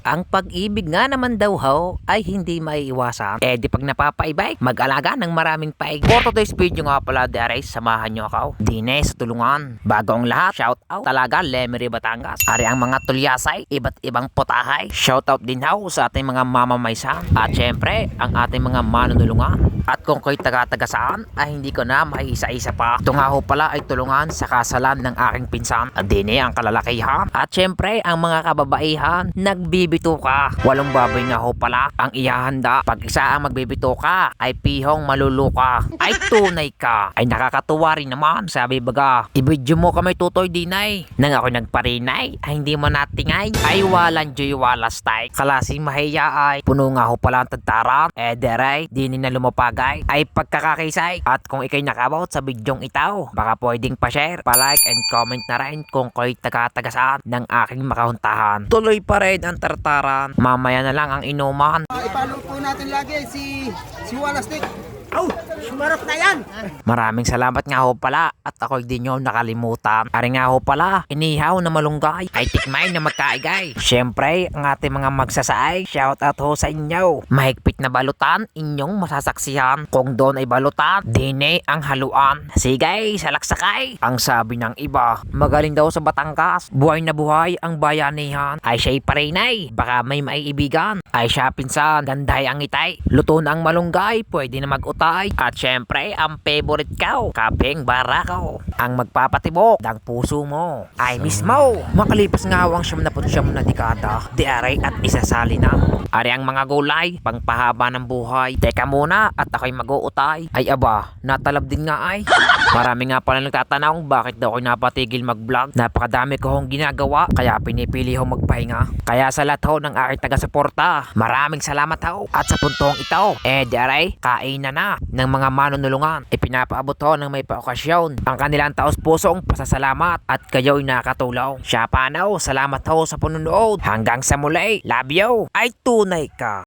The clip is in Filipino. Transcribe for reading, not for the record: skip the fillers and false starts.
Ang pag-ibig nga naman daw ho ay hindi maiiwasan. Di pag napapaibay, mag-alaga ng maraming paig. For today's video nga pala, Aray, samahan nyo ako. Dine sa tulungan. Bago ang lahat, shout out talaga Lemery Batangas. Ari ang mga tulyasay, iba't ibang potahay. Shout out din ho sa ating mga mamamaysan. At syempre, ang ating mga manunulungan. At kung kayo taga-taga saan, ay hindi ko na maiisa-isa pa. Ito nga ho pala ay tulungan sa kasalan ng aking pinsan. At dine ang kalalakihan. At syempre, ang mga kababaihan, nagbibituka. Walong baboy nga ho pala ang ihahanda. Pag isa ang magbibituka, ay pihong maluluka. Ay tunay ka. Ay nakakatuwa rin naman. Sabi baga, ibidyo mo kami tutoy dinay. Nang ako nagparinay, ay hindi mo natingay. Ay walang joy walas tay. Kalasing mahiya ay puno nga ho pala ang tagtaran. Deray, di na lumapagay. Ay pagkakakisay. At kung ikay nakabot sa bidyong itaw, baka pwedeng pa-share, pa-like and comment na rin kung kayo taga-tagasaan ng aking makahuntahan. Tuloy pa rin ang tartaran. Mamaya na lang ang inuman. Ipalo po natin lagi si Walastik. Oh, sumarap na yan. Maraming salamat nga ho pala at ako hindi nyo nakalimutan. Ari nga ho pala, inihaw na malunggay ay tikmay na magkaigay. Siyempre, ang ating mga magsasaay, shout out ho sa inyo. Mahigpit na balutan, inyong masasaksihan. Kung doon ay balutan, dine ang haluan. Sige, salaksakay. Ang sabi ng iba, magaling daw sa Batangas. Buhay na buhay ang bayanihan. Ay siya'y parinay, baka may maiibigan. Ay siya pinsan, ganday ang itay. Luto na ang malunggay, pwede na mag-utay. At syempre, ang favorite ko, kapeng barako. Ang magpapatibok ng puso mo ay mismo. Makalipas nga ang 79 na dekada, di aray at isasali na. Ari ang mga gulay, pangpahaba ng buhay. Teka muna at ako'y mag-uutay. Ay aba, natalab din nga ay. Marami nga pala nagtatanong bakit daw ako'y napatigil mag-vlog. Napakadami ko hong ginagawa, kaya pinipili ho magpahinga. Kaya sa lahat ho ng aking taga-suporta, maraming salamat ho. At sa puntong ito, di aray, kainan na ng mga manunulungan. Ipinapaabot ho ng may paokasyon ang kanilang taos-pusong pasasalamat at kayo'y nakatulong. Siya panaw, salamat ho sa panunood. Hanggang sa muli, love you, ay tunay ka.